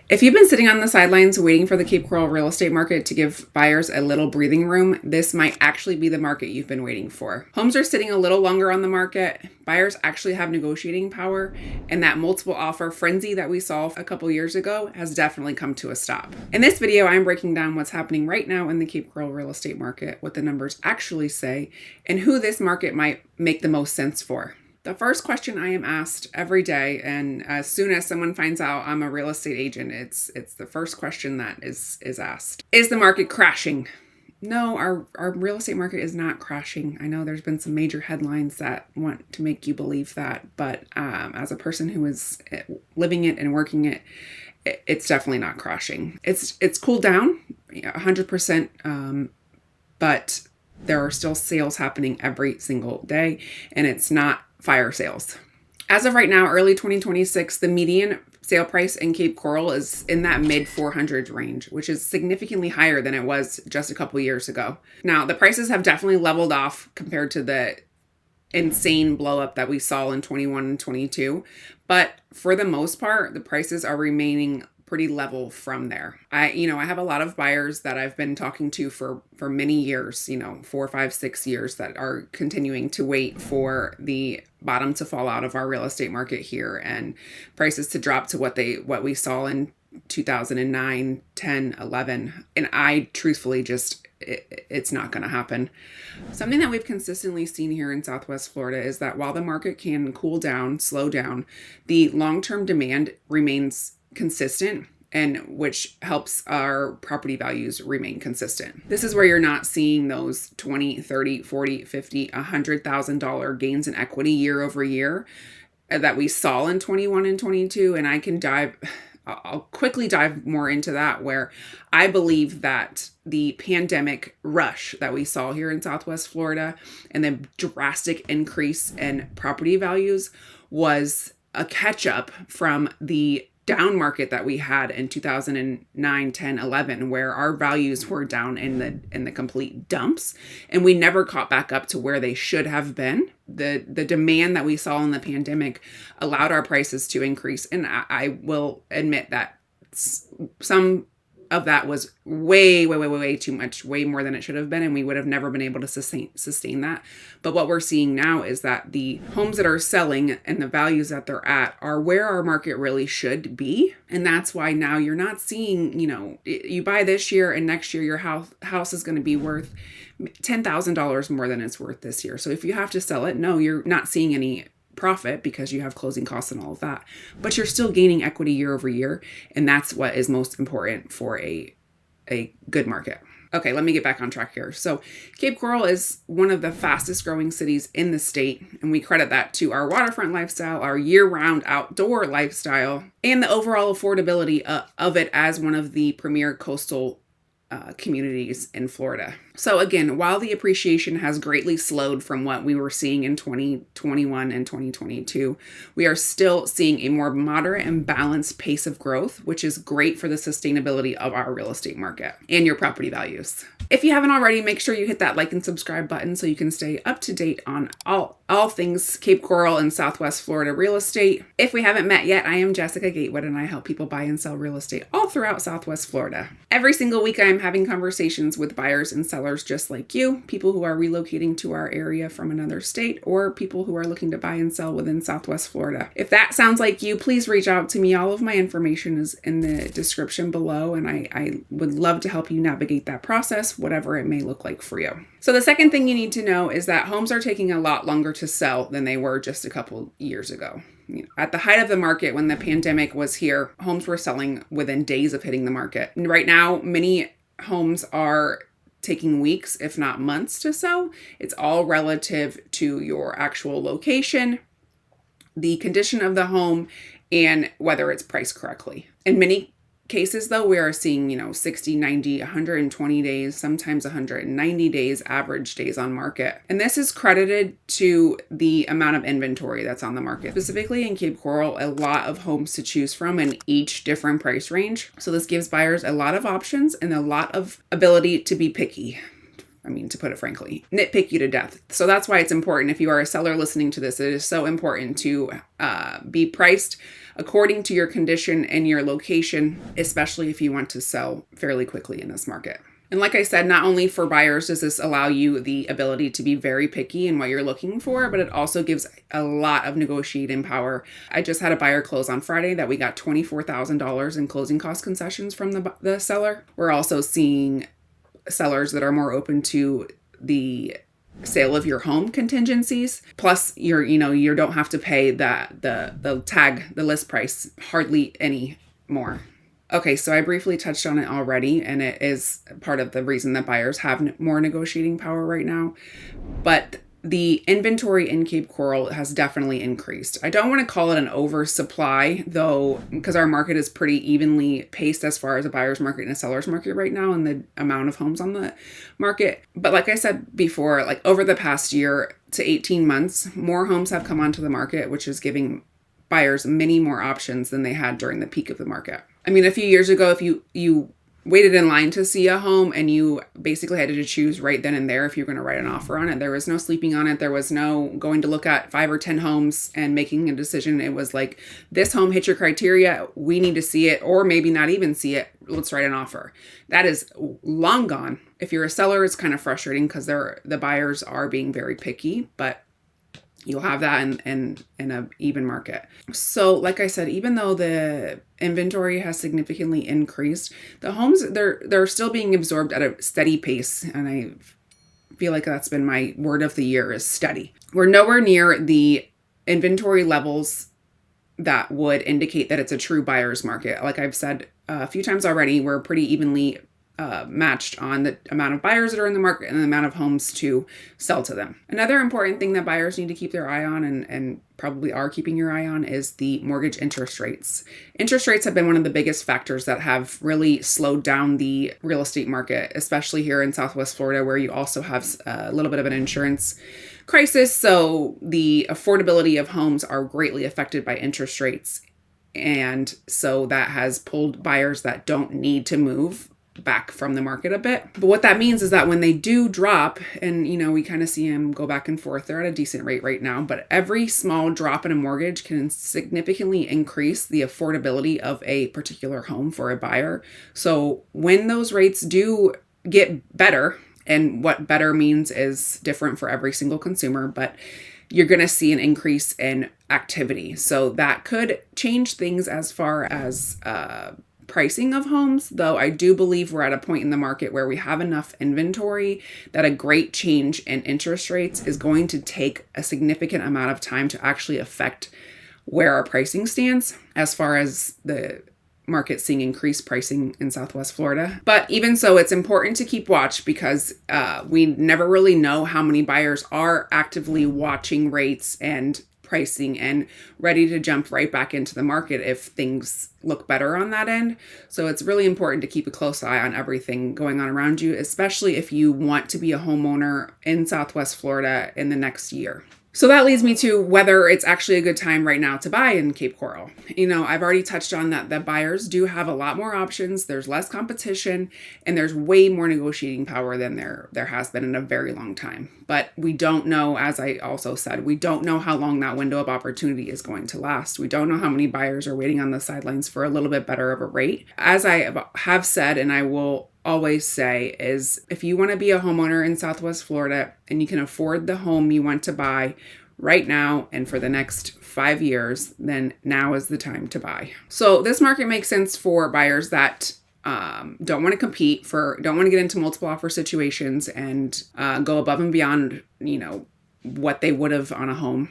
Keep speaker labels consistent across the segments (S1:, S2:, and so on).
S1: If you've been sitting on the sidelines waiting for the Cape Coral real estate market to give buyers a little breathing room, this might actually be the market you've been waiting for. Homes are sitting a little longer on the market. Buyers actually have negotiating power, and that multiple offer frenzy that we saw a couple years ago has definitely come to a stop. In this video, I'm breaking down what's happening right now in the Cape Coral real estate market, what the numbers actually say, and who this market might make the most sense for. The first question I am asked every day, and as soon as someone finds out I'm a real estate agent, it's the first question that is asked. Is the market crashing? No, our real estate market is not crashing. I know there's been some major headlines that want to make you believe that, but as a person who is living it and working it, it's definitely not crashing. It's cooled down 100%, but there are still sales happening every single day, and it's not fire sales. As of right now, early 2026, the median sale price in Cape Coral is in that mid 400s range, which is significantly higher than it was just a couple years ago. Now, the prices have definitely leveled off compared to the insane blow up that we saw in 21 and 22, but for the most part, the prices are remaining pretty level from there. I have a lot of buyers that I've been talking to for many years, 4, 5, 6 years, that are continuing to wait for the bottom to fall out of our real estate market here and prices to drop to what we saw in 2009, 10, 11. And I truthfully it's not going to happen. Something that we've consistently seen here in Southwest Florida is that while the market can cool down, slow down, the long-term demand remains consistent, and which helps our property values remain consistent. This is where you're not seeing those 20, 30, 40, 50, $100,000 gains in equity year over year that we saw in 21 and 22. And I'll quickly dive more into that, where I believe that the pandemic rush that we saw here in Southwest Florida and the drastic increase in property values was a catch up from the down market that we had in 2009, 10, 11, where our values were down in the complete dumps, and we never caught back up to where they should have been. The demand that we saw in the pandemic allowed our prices to increase, and I will admit that some of that was way too much, way more than it should have been, and we would have never been able to sustain that. But what we're seeing now is that the homes that are selling and the values that they're at are where our market really should be. And that's why now you're not seeing, you buy this year and next year your house is going to be worth $10,000 more than it's worth this year. So if you have to sell it, no, you're not seeing any profit because you have closing costs and all of that, but you're still gaining equity year over year, and that's what is most important for a good market. Okay, let me get back on track here. So Cape Coral is one of the fastest growing cities in the state, and we credit that to our waterfront lifestyle, our year-round outdoor lifestyle, and the overall affordability of it as one of the premier coastal communities in Florida. So again, while the appreciation has greatly slowed from what we were seeing in 2021 and 2022, we are still seeing a more moderate and balanced pace of growth, which is great for the sustainability of our real estate market and your property values. If you haven't already, make sure you hit that like and subscribe button so you can stay up to date on all things Cape Coral and Southwest Florida real estate. If we haven't met yet, I am Jessica Gatewood, and I help people buy and sell real estate all throughout Southwest Florida. Every single week, I am having conversations with buyers and sellers just like you, people who are relocating to our area from another state, or people who are looking to buy and sell within Southwest Florida. If that sounds like you, please reach out to me. All of my information is in the description below, and I would love to help you navigate that process, whatever it may look like for you. So the second thing you need to know is that homes are taking a lot longer to sell than they were just a couple years ago. At the height of the market, when the pandemic was here, homes were selling within days of hitting the market. And right now, many homes are taking weeks, if not months, to sell. It's all relative to your actual location, the condition of the home, and whether it's priced correctly. In many cases, though, we are seeing, 60, 90, 120 days, sometimes 190 days, average days on market. And this is credited to the amount of inventory that's on the market. Specifically in Cape Coral, a lot of homes to choose from in each different price range. So this gives buyers a lot of options and a lot of ability to be picky. I mean, to put it frankly, nitpick you to death. So that's why it's important. If you are a seller listening to this, it is so important to be priced according to your condition and your location, especially if you want to sell fairly quickly in this market. And like I said, not only for buyers does this allow you the ability to be very picky in what you're looking for, but it also gives a lot of negotiating power. I just had a buyer close on Friday that we got $24,000 in closing cost concessions from the seller. We're also seeing sellers that are more open to the sale of your home contingencies. Plus, you don't have to pay the tag, the list price, hardly any more. Okay, so I briefly touched on it already, and it is part of the reason that buyers have more negotiating power right now. But the inventory in Cape Coral has definitely increased. I don't want to call it an oversupply, though, because our market is pretty evenly paced as far as a buyer's market and a seller's market right now, and the amount of homes on the market. But like I said before, like over the past year to 18 months, more homes have come onto the market, which is giving buyers many more options than they had during the peak of the market. I mean, a few years ago, if you waited in line to see a home and you basically had to choose right then and there if you're going to write an offer on it, there was no sleeping on it. There was no going to look at 5 or 10 homes and making a decision. It was like, this home hits your criteria. We need to see it, or maybe not even see it. Let's write an offer. That is long gone. If you're a seller, it's kind of frustrating because the buyers are being very picky, but you'll have that in an even market. So like I said, even though the inventory has significantly increased, the homes, they're still being absorbed at a steady pace. And I feel like that's been my word of the year, is steady. We're nowhere near the inventory levels that would indicate that it's a true buyer's market. Like I've said a few times already, we're pretty evenly matched on the amount of buyers that are in the market and the amount of homes to sell to them. Another important thing that buyers need to keep their eye on, and probably are keeping your eye on, is the mortgage interest rates. Interest rates have been one of the biggest factors that have really slowed down the real estate market, especially here in Southwest Florida, where you also have a little bit of an insurance crisis. So the affordability of homes are greatly affected by interest rates. And so that has pulled buyers that don't need to move back from the market a bit. But what that means is that when they do drop, and we kind of see them go back and forth, they're at a decent rate right now, but every small drop in a mortgage can significantly increase the affordability of a particular home for a buyer. So when those rates do get better, and what better means is different for every single consumer, but you're going to see an increase in activity. So that could change things as far as pricing of homes, though I do believe we're at a point in the market where we have enough inventory that a great change in interest rates is going to take a significant amount of time to actually affect where our pricing stands as far as the market seeing increased pricing in Southwest Florida. But even so, it's important to keep watch, because we never really know how many buyers are actively watching rates and pricing and ready to jump right back into the market if things look better on that end. So it's really important to keep a close eye on everything going on around you, especially if you want to be a homeowner in Southwest Florida in the next year. So that leads me to whether it's actually a good time right now to buy in Cape Coral. I've already touched on that the buyers do have a lot more options. There's less competition, and there's way more negotiating power than there has been in a very long time. But we don't know, as I also said, we don't know how long that window of opportunity is going to last. We don't know how many buyers are waiting on the sidelines for a little bit better of a rate. As I have said, and I will always say, is if you want to be a homeowner in Southwest Florida and you can afford the home you want to buy right now and for the next 5 years, then now is the time to buy. So this market makes sense for buyers that don't want to compete, don't want to get into multiple offer situations and go above and beyond, what they would have on a home,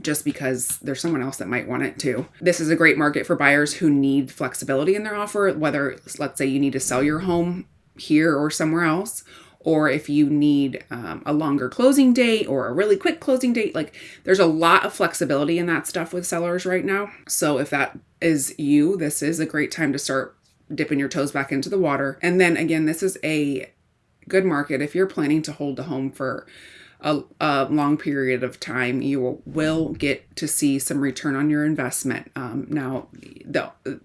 S1: just because there's someone else that might want it too. This is a great market for buyers who need flexibility in their offer, whether, let's say, you need to sell your home here or somewhere else, or if you need a longer closing date or a really quick closing date. Like, there's a lot of flexibility in that stuff with sellers right now. So if that is you, this is a great time to start dipping your toes back into the water. And then again, this is a good market if you're planning to hold the home for a long period of time, you will get to see some return on your investment. Now,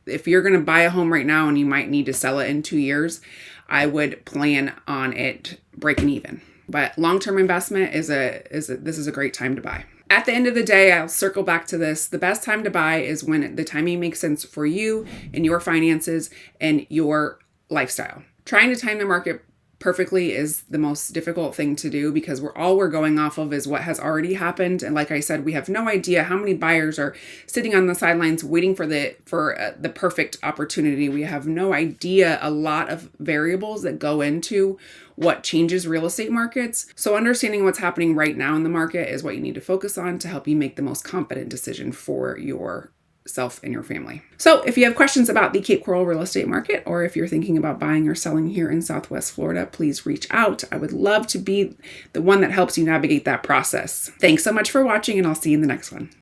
S1: if you're going to buy a home right now and you might need to sell it in 2 years, I would plan on it breaking even. But long-term investment this is a great time to buy. At the end of the day, I'll circle back to this. The best time to buy is when the timing makes sense for you and your finances and your lifestyle. Trying to time the market perfectly is the most difficult thing to do because we're going off of is what has already happened. And like I said, we have no idea how many buyers are sitting on the sidelines waiting for the perfect opportunity. We have no idea a lot of variables that go into what changes real estate markets. So understanding what's happening right now in the market is what you need to focus on to help you make the most confident decision for yourself and your family. So if you have questions about the Cape Coral real estate market, or if you're thinking about buying or selling here in Southwest Florida, please reach out. I would love to be the one that helps you navigate that process. Thanks so much for watching, and I'll see you in the next one.